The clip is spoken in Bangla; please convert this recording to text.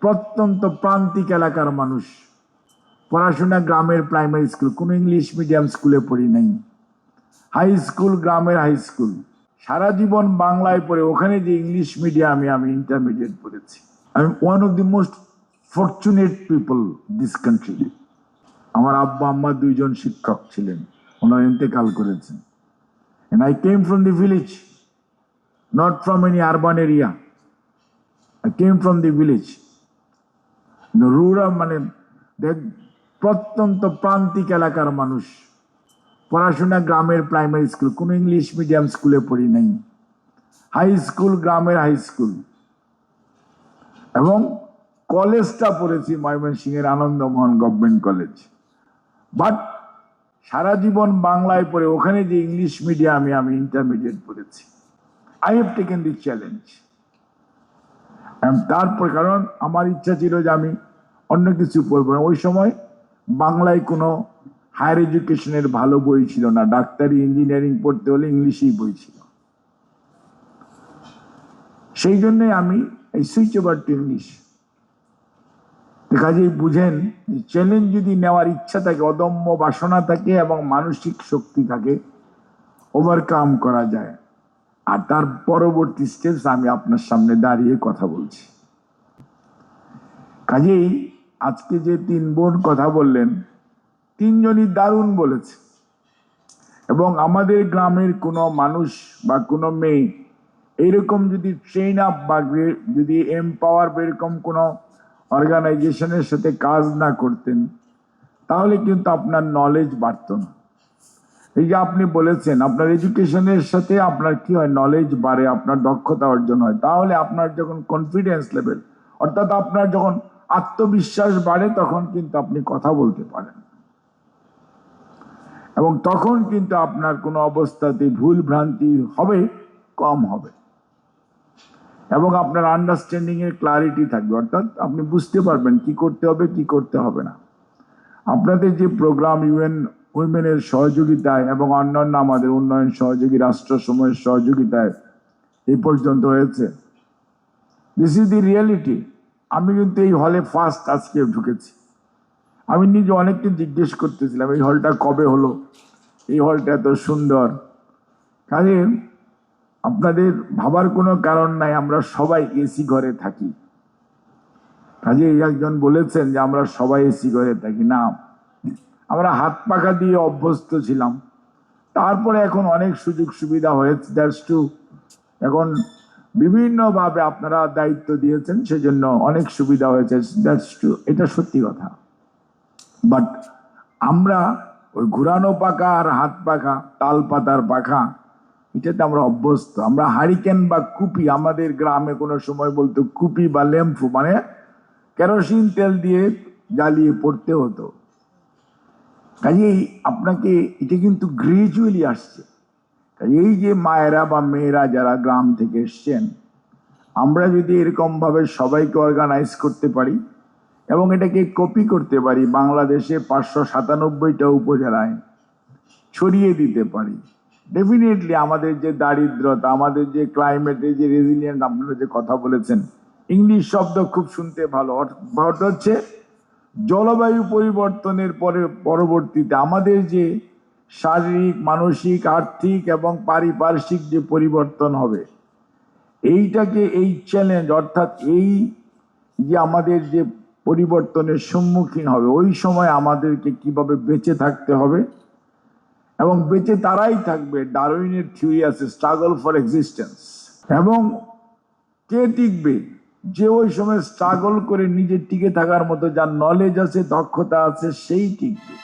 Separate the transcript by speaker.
Speaker 1: প্রত্যন্ত প্রান্তিক এলাকার মানুষ, পড়াশোনা গ্রামের প্রাইমারি স্কুল, কোনো ইংলিশ মিডিয়াম স্কুলে পড়ি নাই, হাই স্কুল গ্রামের হাই স্কুল, সারা জীবন বাংলায় পড়ে ওখানে যে ইংলিশ মিডিয়ামে আমি ইন্টারমিডিয়েট পড়েছি। আমি one of the most fortunate people this country. আমার আব্বা আম্মা দুইজন শিক্ষক ছিলেন, ওনারা ইন্তেকাল করেছেন। And I came from the village, not from any urban area. I came from the village. The rural মানে প্রত্যন্ত প্রান্তিক এলাকার মানুষ, পড়াশোনা গ্রামের প্রাইমারি স্কুল, কোনো ইংলিশ মিডিয়াম স্কুলে পড়ি নাই, হাই স্কুল গ্রামের হাই স্কুল, এবং কলেজটা পড়েছি ময়মনসিংহের আনন্দমোহন গভর্নমেন্ট কলেজ। বাট সারা জীবন বাংলায় পড়ে ওখানে যে ইংলিশ মিডিয়ামে আমি ইন্টারমিডিয়েট পড়েছি। I have taken the challenge. তারপর কারণ আমার ইচ্ছা ছিল যে আমি অন্য কিছু পড়বো না। ওই সময় বাংলায় কোনো হায়ার এডুকেশনের ভালো বই ছিল না, ডাক্তারি ইঞ্জিনিয়ারিং পড়তে হলে ইংলিশেই বই ছিল। সেই জন্যে আমি এই সুইচ ওভার টু ইংলিশ। কাজেই বুঝেন, চ্যালেঞ্জ যদি নেওয়ার ইচ্ছা থাকে, অদম্য বাসনা থাকে এবং মানসিক শক্তি থাকে, ওভারকাম করা যায়। আর তার পরবর্তী স্টেপস আমি আপনার সামনে দাঁড়িয়ে কথা বলছি। কাজেই আজকে যে তিন বোন কথা বললেন, তিনজনই দারুণ বলেছে। এবং আমাদের গ্রামের কোনো মানুষ বা কোনো মেয়ে এইরকম যদি ট্রেন আপ বা যদি এমপাওয়ার বা এরকম কোনো অর্গানাইজেশনের সাথে কাজ না করতেন, তাহলে কিন্তু আপনার নলেজ বাড়ত না। এই যে আপনি বলেছেন আপনার এডুকেশনের সাথে আপনার কি হয়, নলেজ বাড়ে, আপনার দক্ষতা অর্জন হয়। তাহলে আপনার যখন কনফিডেন্স লেভেল, অর্থাৎ আপনার যখন আত্মবিশ্বাস বাড়ে, তখন কিন্তু আপনি কথা বলতে পারেন, এবং তখন কিন্তু আপনার কোনো অবস্থাতে ভুল ভ্রান্তি হবে কম হবে, এবং আপনার আন্ডারস্ট্যান্ডিং এর ক্লারিটি থাকবে, অর্থাৎ আপনি বুঝতে পারবেন কি করতে হবে কি করতে হবে না। আপনাদের যে প্রোগ্রাম ইউএন উইমেনের সহযোগিতায় এবং অন্যান্য আমাদের উন্নয়ন সহযোগী রাষ্ট্রসমূহের সহযোগিতায় এই পর্যন্ত হয়েছে, দিস ইজ দি রিয়েলিটি। আমি কিন্তু এই হলে ফার্স্ট আজকে ঢুকেছি। আমি নিজে অনেককে জিজ্ঞেস করতেছিলাম এই হলটা কবে হলো, এই হলটা এত সুন্দর। কাজে আপনাদের ভাবার কোনো কারণ নাই, আমরা সবাই এসি ঘরে থাকি। কাজে একজন বলেছেন যে আমরা সবাই এসি ঘরে থাকি, না, আমরা হাত পাখা দিয়ে অভ্যস্ত ছিলাম। তারপরে এখন অনেক সুযোগ সুবিধা হয়েছে, দ্যাটস ট্রু। এখন বিভিন্নভাবে আপনারা দায়িত্ব দিয়েছেন, সেজন্য অনেক সুবিধা হয়েছে, দ্যাটস ট্রু, এটা সত্যি কথা। বাট আমরা ওই ঘুরানো পাখা আর হাত পাখা, তাল পাতার পাখা, এটাতে আমরা অভ্যস্ত। আমরা হারিকেন বা কুপি, আমাদের গ্রামে কোনো সময় বলতো কুপি বা ল্যাম্পু, মানে কেরোসিন তেল দিয়ে জ্বালিয়ে পড়তে হতো। কাজেই আপনাকে এটা কিন্তু গ্রাজুয়ালি আসছে। এই যে মায়েরা বা মেয়েরা যারা গ্রাম থেকে এসছেন, আমরা যদি এরকম ভাবে সবাইকে অর্গানাইজ করতে পারি এবং এটাকে কপি করতে পারি, বাংলাদেশে 597টা উপজেলায় ছড়িয়ে দিতে পারি, ডেফিনেটলি আমাদের যে দারিদ্রতা, আমাদের যে ক্লাইমেটের যে রেজিলিয়েন্ট, আপনারা যে কথা বলেছেন, ইংলিশ শব্দ খুব শুনতে ভালো, অর্থ হচ্ছে জলবায়ু পরিবর্তনের পরবর্তীতে আমাদের যে শারীরিক, মানসিক, আর্থিক এবং পারিপার্শ্বিক যে পরিবর্তন হবে, এইটাকে এই চ্যালেঞ্জ, অর্থাৎ এই যে আমাদের যে পরিবর্তনের সম্মুখীন হবে, ওই সময় আমাদেরকে কিভাবে বেঁচে থাকতে হবে, এবং বেঁচে তারাই থাকবে, ডারউইনের থিওরি আছে, স্ট্রাগল ফর এক্সিস্টেন্স। এবং কে টিকবে, যে ওই সময় স্ট্রাগল করে নিজে টিকে থাকার মতো যার নলেজ আছে, দক্ষতা আছে, সেই টিকবে।